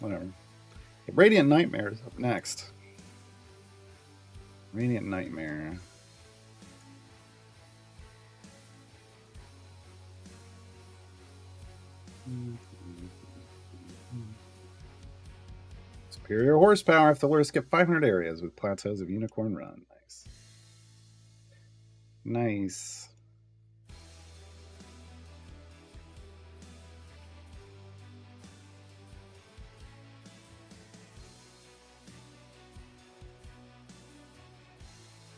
Whatever. Radiant Nightmare is up next. Radiant Nightmare. Superior horsepower if the lure skip 500 areas with plateaus of Unicorn Run. Nice. Nice.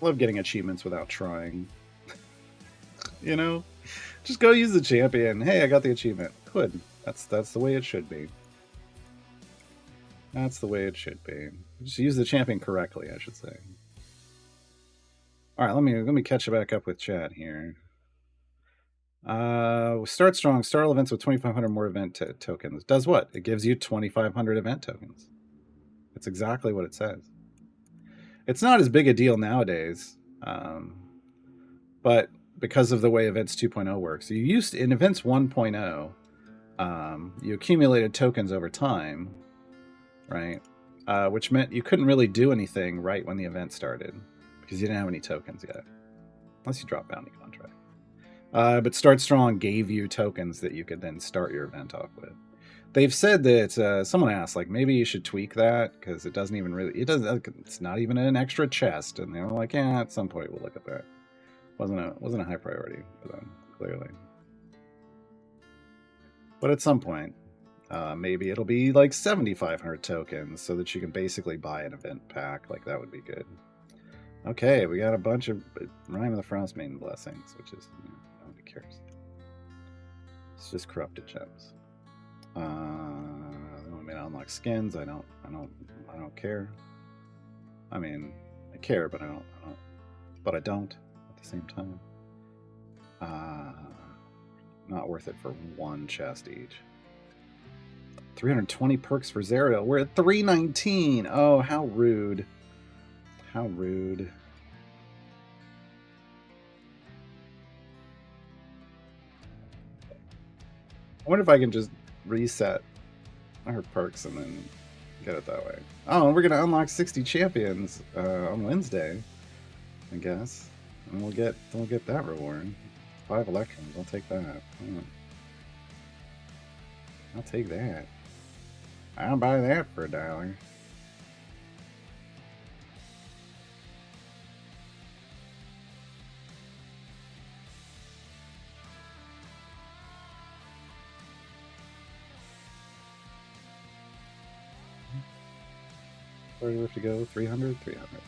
Love getting achievements without trying. You know? Just go use the champion. Hey, I got the achievement. Good. That's the way it should be. That's the way it should be. Just use the champion correctly, I should say. All right, let me catch you back up with chat here. Start strong. Start all events with 2,500 more event tokens. Does what? It gives you 2,500 event tokens. That's exactly what it says. It's not as big a deal nowadays, but because of the way Events 2.0 works, you used in Events 1.0, you accumulated tokens over time, right? Which meant you couldn't really do anything right when the event started because you didn't have any tokens yet, unless you drop bounty contract. But Start Strong gave you tokens that you could then start your event off with. They've said that someone asked, like, maybe you should tweak that because it doesn't even really, it's not even an extra chest, and they were like, yeah, at some point we'll look at that. Wasn't a high priority for them, clearly. But at some point, maybe it'll be like 7,500 tokens so that you can basically buy an event pack. Like, that would be good. Okay, we got a bunch of Rime of the Frostmaiden blessings, which is, nobody cares. It's just corrupted gems. I mean, I unlock skins. I don't care. I mean, I care, but I don't at the same time. Not worth it for one chest each. 320 perks for Zerial. We're at 319. Oh, how rude. How rude. I wonder if I can just reset her perks and then get it that way. Oh, and we're gonna unlock 60 champions on Wednesday, I guess, and we'll get that reward. 5 electrons. I'll take that. I'll take that. I'll buy that for $1. Where do we have to go? 300? 300.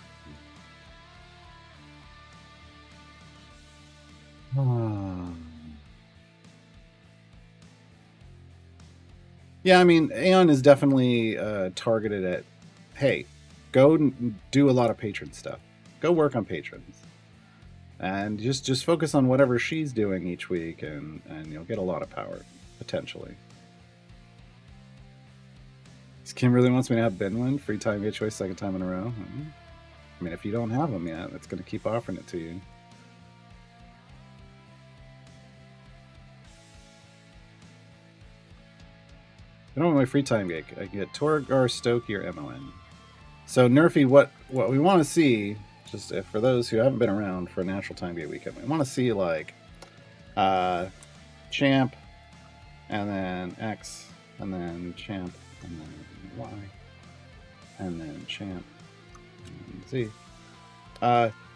Yeah, I mean, Aeon is definitely targeted at, hey, go do a lot of patron stuff. Go work on patrons. And just focus on whatever she's doing each week, and you'll get a lot of power, potentially. Kim really wants me to have Benwin, free time, get choice, second time in a row. I mean, if you don't have them yet, it's going to keep offering it to you. I don't want my free time gig. I get Torgar, Stokey, or MON. So Nerfy, what we want to see, just for those who haven't been around for a natural time gate weekend, we want to see like champ, and then X, and then champ, and then Y, and then champ, and Z.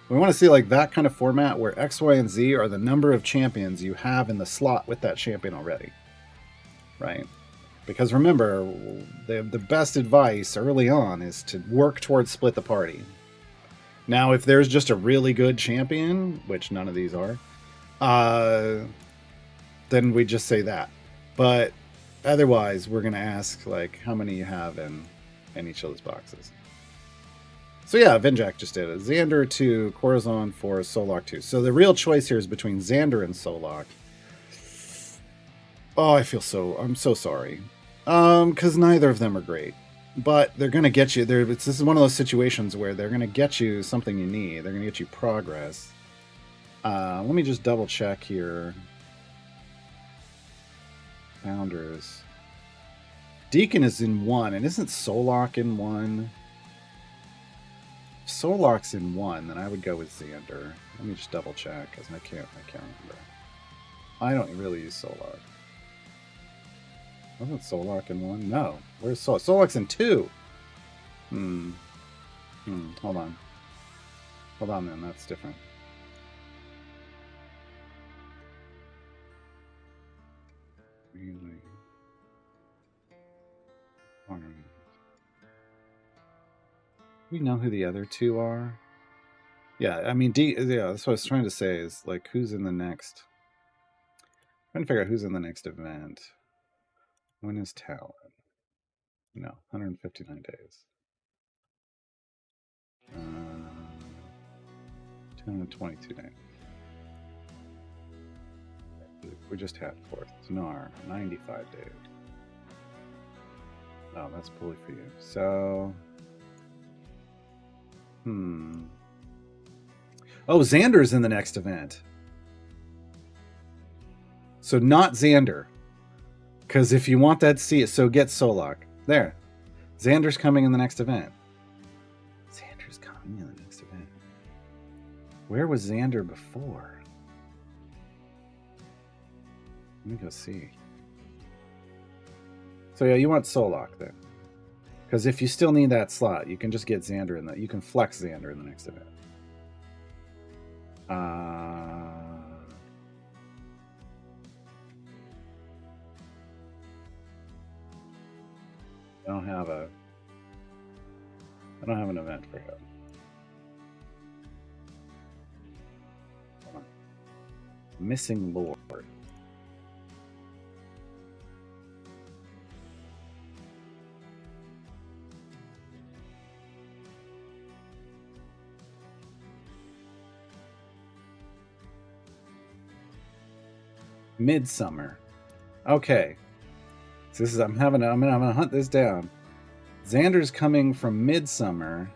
We want to see like that kind of format where X, Y, and Z are the number of champions you have in the slot with that champion already, right? Because remember, the best advice early on is to work towards split the party. Now, if there's just a really good champion, which none of these are, then we just say that. But otherwise, we're going to ask like how many you have in each of those boxes. So yeah, Vinjak just did it. Xander 2, Corazon 4, Solok 2. So the real choice here is between Xander and Solok. Oh, I'm so sorry. Because neither of them are great. But they're going to get you. This is one of those situations where they're going to get you something you need. They're going to get you progress. Let me just double check here. Founders. Deacon is in 1, and isn't Solok in 1? If Solok's in 1, then I would go with Xander. Let me just double check, because I can't remember. I don't really use Solok. Wasn't Solok in 1? No. Where's Solok? Solok's in 2! Hold on. Hold on then, that's different. Really? We know who the other 2 are? Yeah, I mean, yeah, that's what I was trying to say is, like, who's in the next... I'm trying to figure out who's in the next event. When is Talon? No, 159 days. 222 days. We just had 4th. Snar, 95 days. Oh, that's bully for you. So... Oh, Xander's in the next event. So not Xander. Because if you want that seat, so get Solok. There. Xander's coming in the next event. Xander's coming in the next event. Where was Xander before? Let me go see. So yeah, you want Solok then. Because if you still need that slot, you can just get Xander in the... You can flex Xander in the next event. I don't have an event for him. Hold on. Missing Lord. Midsummer. Okay. So this is I'm gonna hunt this down. Xander's coming from Midsummer,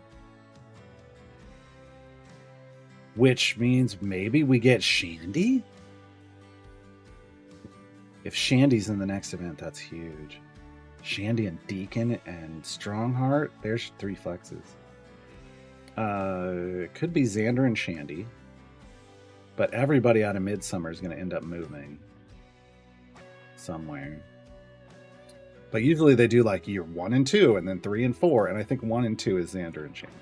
which means maybe we get Shandy? If Shandy's in the next event, that's huge. Shandy and Deacon and Strongheart, there's 3 flexes. It could be Xander and Shandy, but everybody out of Midsummer is going to end up moving somewhere. But usually they do like year 1 and 2, and then 3 and 4, and I think 1 and 2 is Xander and Shandy.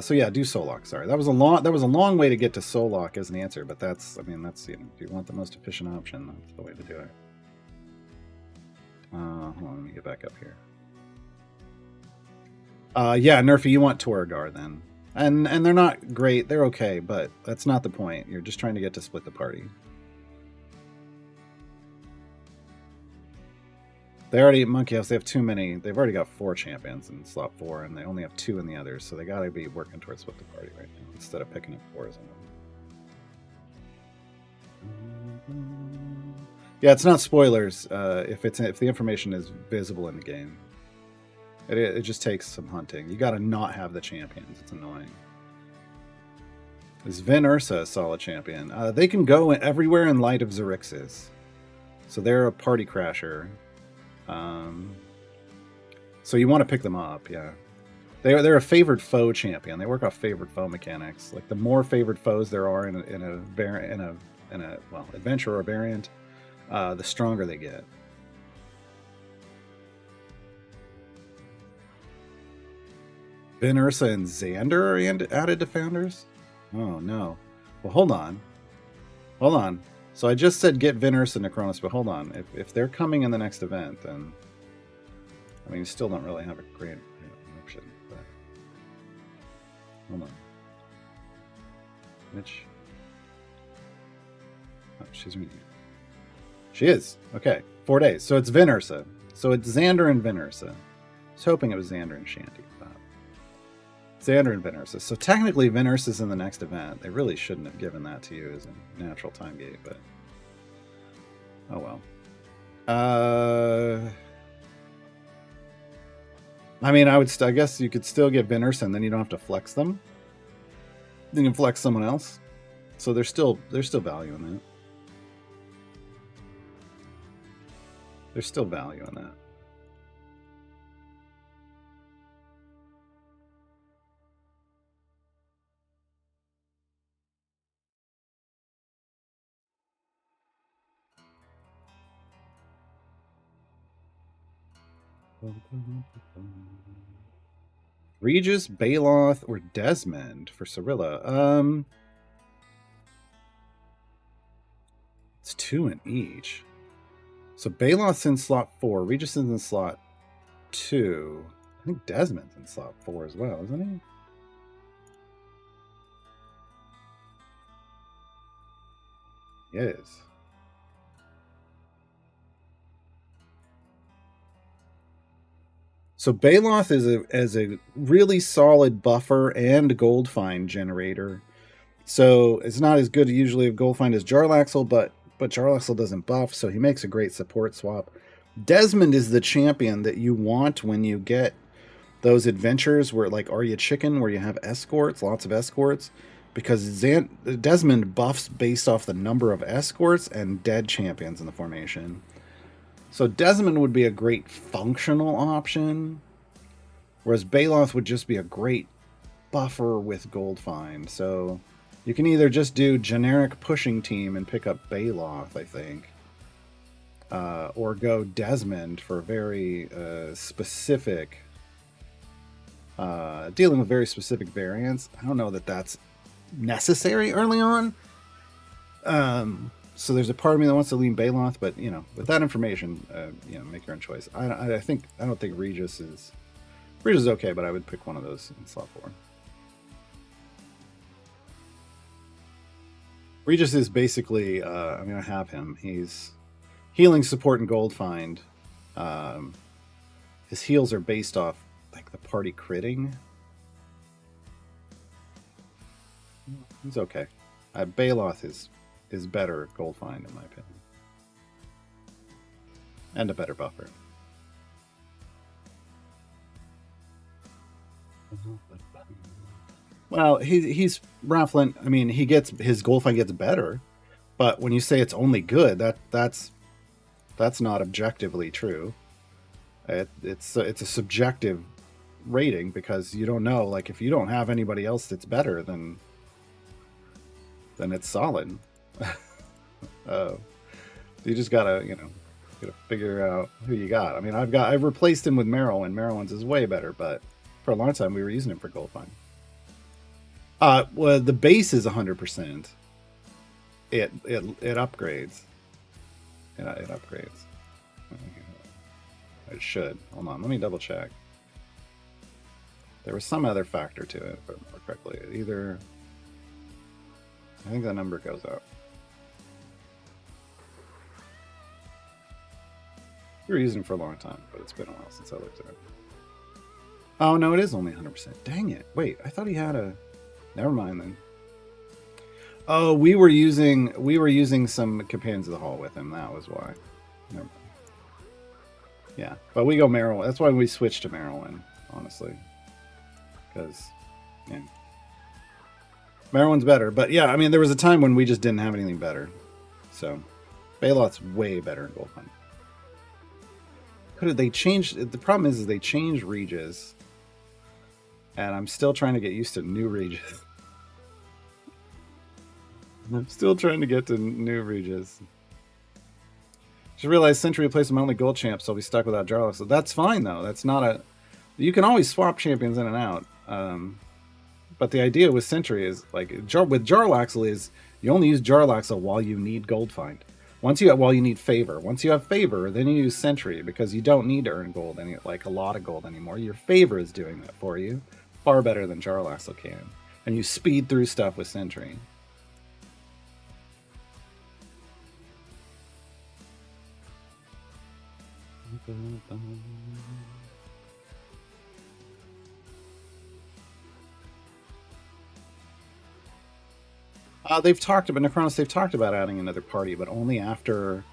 So yeah, do Solok. Sorry, that was a long way to get to Solok as an answer, but that's if you want the most efficient option, that's the way to do it. Hold on, let me get back up here. Yeah, Nerfy, you want Torrigar then, and they're not great. They're okay, but that's not the point. You're just trying to get to split the party. They already Monkey House. They have too many. They've already got 4 champions in slot 4, and they only have 2 in the others. So they got to be working towards split the party right now instead of picking up 4s on them. Yeah, it's not spoilers if the information is visible in the game. It just takes some hunting. You got to not have the champions. It's annoying. Is Vin Ursa a solid champion? They can go everywhere in light of Xerxes, so they're a party crasher. So you want to pick them up, yeah. They're a favored foe champion. They work off favored foe mechanics. Like the more favored foes there are in a adventure or variant, the stronger they get. Vin Ursa and Xander are added to Founders? Oh no. Well, hold on. So I just said get Vin Ursa and Necronis, but hold on. If they're coming in the next event, then I mean, you still don't really have a great option. But hold on. Which? Oh, she's reading. She is. Okay. 4 days. So it's Vin Ursa. So it's Xander and Vin Ursa. I was hoping it was Xander and Shandy. Xander and Vin Ursa. So technically Vin Ursa's in the next event. They really shouldn't have given that to you as a natural time gate, but oh well. I mean, I guess you could still get Vin Ursa and then you don't have to flex them. You can flex someone else. So there's still value in that. There's still value in that. Regis, Baloth, or Desmond for Cirilla. It's 2 in each. So Baloth's in slot 4. Regis is in slot 2. I think Desmond's in slot 4 as well, isn't he? He is. So Baloth is a really solid buffer and gold find generator. So it's not as good usually of gold find as Jarlaxle, but Jarlaxle doesn't buff, so he makes a great support swap. Desmond is the champion that you want when you get those adventures where, like, Are You Chicken, where you have escorts, lots of escorts, because Desmond buffs based off the number of escorts and dead champions in the formation. So Desmond would be a great functional option, whereas Baloth would just be a great buffer with gold find. So you can either just do generic pushing team and pick up Baloth, I think, or go Desmond for very specific, dealing with very specific variants. I don't know that that's necessary early on. So there's a part of me that wants to lean Baloth, but with that information, make your own choice. I don't think Regis is okay, but I would pick one of those in slot 4. Regis is basically, I have him. He's healing, support, and gold find. His heals are based off like the party critting. He's okay. Baloth is better at gold find in my opinion, and a better buffer. Well, he's raffling. I mean, his gold find gets better, but when you say it's only good, that's not objectively true. It's a subjective rating because you don't know. Like, if you don't have anybody else that's better, then it's solid. You just gotta figure out who you got. I mean, I've replaced him with Merylwyn. Merylwyn's is way better, but for a long time we were using him for gold find. Well, the base is 100%. It upgrades. It upgrades. It should. Hold on, let me double check. There was some other factor to it, if I remember correctly. I think the number goes up. We were using it for a long time, but it's been a while since I looked at it. Oh no, it is only 100%. Dang it! Wait, I thought he had a. Never mind then. Oh, we were using some Companions of the Hall with him. That was why. Never mind. Yeah, but we go Merylwyn. That's why we switched to Merylwyn, honestly. Because, yeah. Merylwyn's better. But yeah, I mean, there was a time when we just didn't have anything better. So, Baloth's way better in gold find. They changed. The problem is they changed Regis. And I'm still trying to get used to new Regis. I'm still trying to get to new Regis. Just realized Sentry replaced my only gold champ, so I'll be stuck without Jarlaxle. So that's fine, though. That's not a... You can always swap champions in and out. But the idea with Sentry is, like, with Jarlaxle is you only use Jarlaxle while you need gold find. While you need favor. Once you have favor, then you use Sentry, because you don't need to earn gold, like a lot of gold anymore. Your favor is doing that for you. Far better than Jarlaxle can. And you speed through stuff with Sentry. They've talked about Necronos. They've talked about adding another party, but only after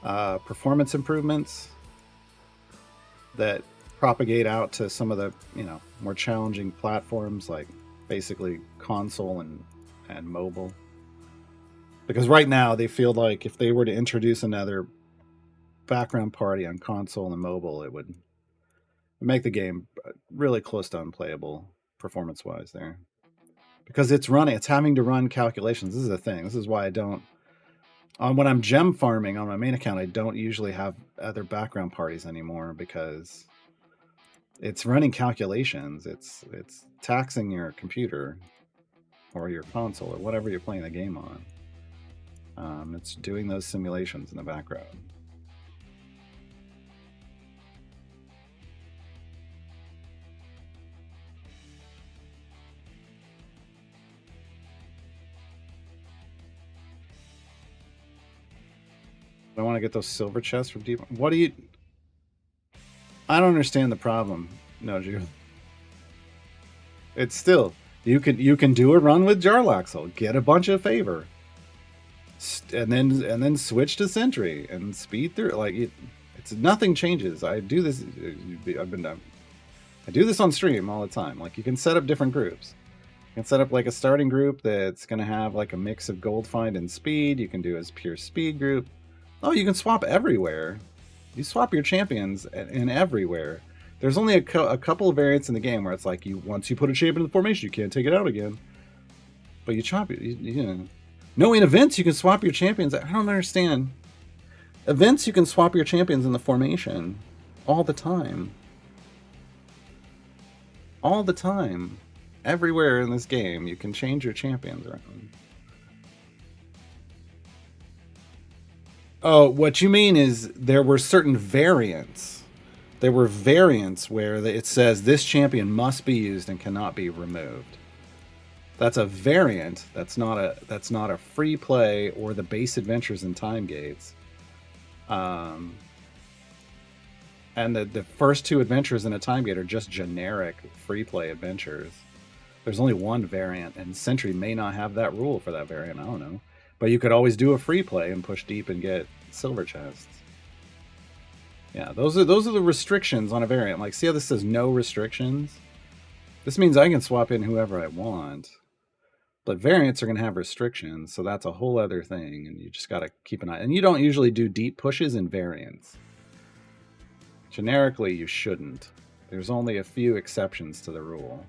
performance improvements that propagate out to some of the more challenging platforms, like basically console and mobile. Because right now they feel like if they were to introduce another background party on console and mobile, it would make the game really close to unplayable performance-wise there. Because it's having to run calculations. This is the thing. This is why I don't, when I'm gem farming on my main account, I don't usually have other background parties anymore because it's running calculations. It's taxing your computer or your console or whatever you're playing the game on. It's doing those simulations in the background. I want to get those silver chests from deep. What do you? I don't understand the problem, Noju. It's still you can do a run with Jarlaxle, get a bunch of favor, and then switch to Sentry and speed through. Like it's nothing changes. I do this. I do this on stream all the time. Like you can set up different groups. You can set up like a starting group that's going to have like a mix of gold find and speed. You can do as pure speed group. Oh, you can swap everywhere. You swap your champions in everywhere. There's only a couple of variants in the game where it's like once you put a champion in the formation, you can't take it out again. But you chop it. You know. No, in events you can swap your champions. I don't understand. Events you can swap your champions in the formation all the time. All the time. Everywhere in this game, you can change your champions around. Oh, what you mean is there were certain variants. There were variants where it says this champion must be used and cannot be removed. That's a variant. That's not a free play or the base adventures and time gates. And the first two adventures in a time gate are just generic free play adventures. There's only one variant, and Sentry may not have that rule for that variant. I don't know. But you could always do a free play and push deep and get silver chests. Yeah, those are the restrictions on a variant. Like, see how this says no restrictions? This means I can swap in whoever I want. But variants are going to have restrictions, so that's a whole other thing, and you just got to keep an eye. And you don't usually do deep pushes in variants. Generically, you shouldn't. There's only a few exceptions to the rule.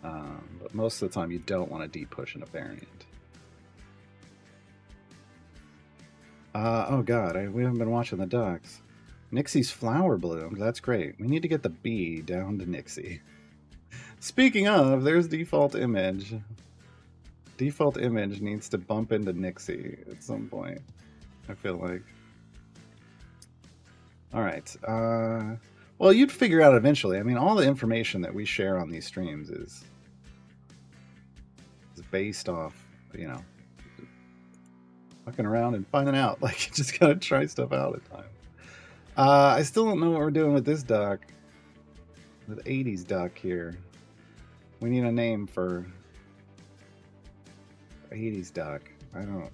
But most of the time, you don't want to deep push in a variant. Oh god, we haven't been watching the ducks. Nixie's flower bloomed. That's great. We need to get the bee down to Nixie. Speaking of, there's default image. Default image needs to bump into Nixie at some point, I feel like. Alright. Well, you'd figure out eventually. I mean, all the information that we share on these streams is based off, you know, fucking around and finding out. Like, you just gotta try stuff out at times. I still don't know what we're doing with this duck. With 80s duck here. We need a name for 80s duck. I don't...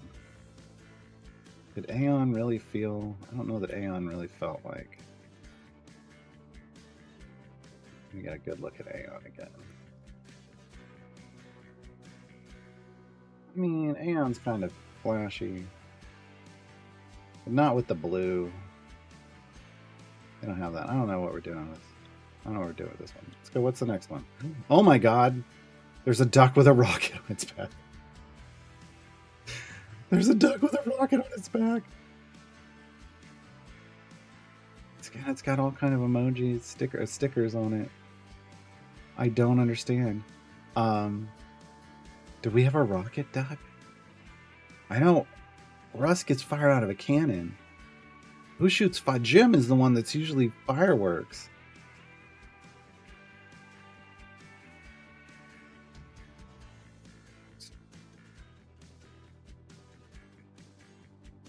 Did Aeon really feel... I don't know that Aeon really felt like... We got a good look at Aeon again. I mean, Aeon's kind of flashy. But not with the blue. They don't have that. I don't know what we're doing with... I don't know what we're doing with this one. Let's go. What's the next one? Oh my god. There's a duck with a rocket on its back. There's a duck with a rocket on its back. It's got all kind of emojis, stickers on it. I don't understand. Do we have a rocket duck? I know Russ gets fired out of a cannon. Who shoots fire? Jim is the one that's usually fireworks.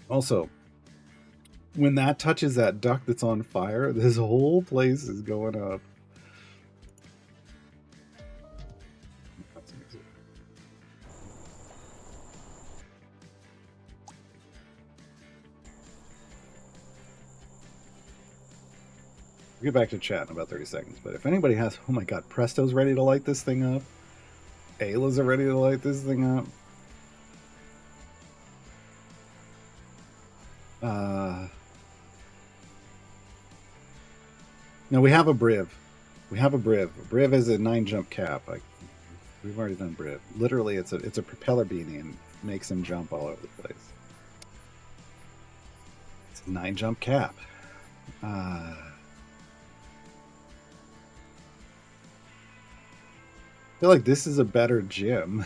Also, when that touches that duck that's on fire, this whole place is going up. We'll get back to chat in about 30 seconds, but if anybody has... Oh my god, Presto's ready to light this thing up. Ayla's are ready to light this thing up. No, we have a Briv. We have a Briv. Briv is a 9-jump cap. We've already done Briv. Literally, it's a propeller beanie and makes him jump all over the place. It's a 9-jump cap. I feel like this is a better gym.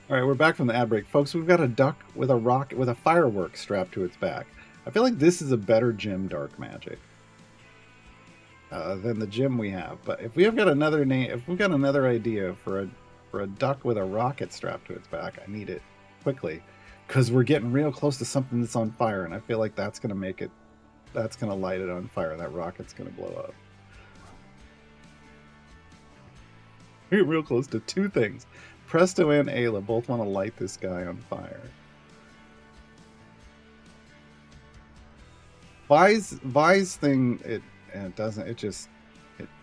All right, we're back from the ad break, folks. We've got a duck with a rocket with a firework strapped to its back. I feel like this is a better gym dark magic than the gym we have. But if we have got another name, if we've got another idea for a duck with a rocket strapped to its back, I need it quickly, because we're getting real close to something that's on fire, and I feel like that's gonna make it. That's gonna light it on fire. That rocket's gonna blow up. We're real close to two things. Presto and Ayla both want to light this guy on fire. Vi's thing, it doesn't. It just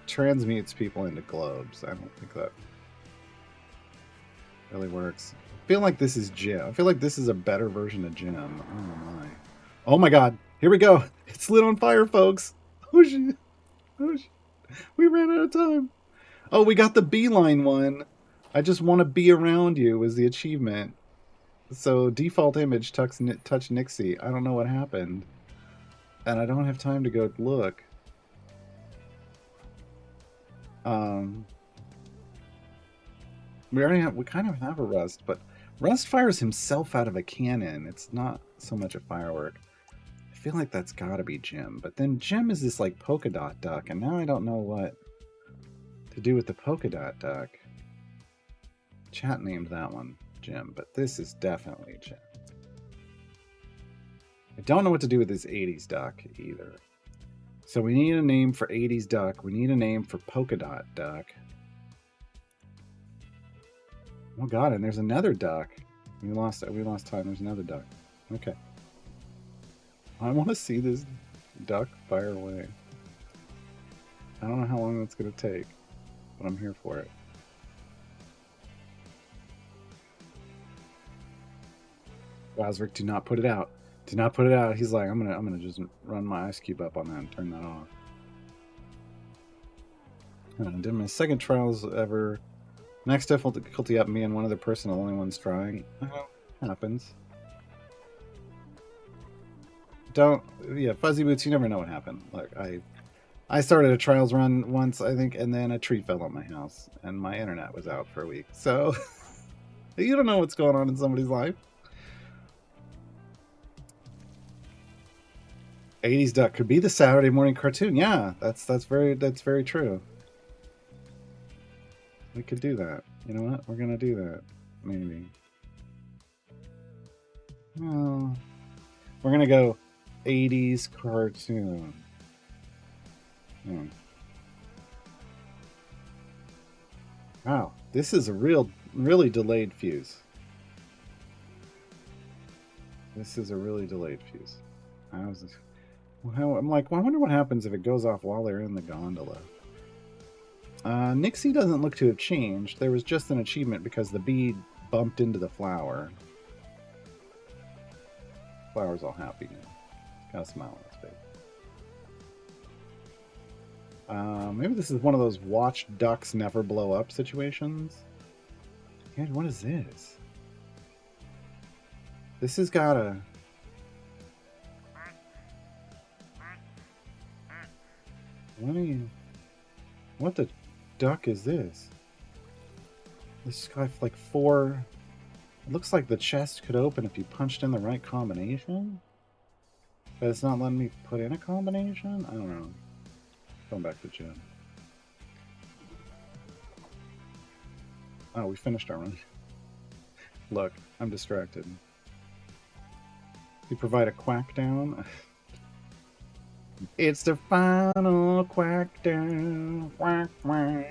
transmutes people into globes. I don't think that really works. I feel like this is Jim. I feel like this is a better version of Jim. Oh my! Oh my God! Here we go! It's lit on fire, folks! Oh shit! Oh shit! We ran out of time. Oh, we got the beeline one. I just want to be around you was the achievement. So default image touch Nixie. I don't know what happened, and I don't have time to go look. We kind of have a Rust, but Rust fires himself out of a cannon. It's not so much a firework. I feel like that's gotta be Jim, but then Jim is this like polka dot duck, and now I don't know what to do with the polka dot duck. Chat named that one Jim, but this is definitely Jim. I don't know what to do with this 80s duck either. So we need a name for 80s duck. We need a name for polka dot duck. Oh God, and there's another duck. We lost time. There's another duck. Okay. I want to see this duck fire away. I don't know how long that's going to take, but I'm here for it. Wazrick, do not put it out. Do not put it out. He's like, I'm gonna just run my ice cube up on that and turn that off. I did my second trials ever. Max difficulty up, me and one other person, the only ones trying. Happens. Yeah, Fuzzy Boots, you never know what happened. Look, I started a trials run once, I think, and then a tree fell on my house, and my internet was out for a week. So, you don't know what's going on in somebody's life. 80s Duck could be the Saturday morning cartoon. Yeah, that's very true. We could do that. You know what? We're gonna do that. Maybe. Well, we're gonna go 80s cartoon. Wow, this is a really delayed fuse. This is a really delayed fuse. I'm like, well, I wonder what happens if it goes off while they're in the gondola. Nixie doesn't look to have changed. There was just an achievement because the bee bumped into the flower. Flower's all happy now. Got a smile on his face. Maybe this is one of those watch ducks never blow up situations. God, what is this? This has got a... What the duck is this? This guy like 4... It looks like the chest could open if you punched in the right combination. But it's not letting me put in a combination? I don't know. Going back to Jim. Oh, we finished our run. Look, I'm distracted. You provide a quack down. It's the final quack down. Quack, quack.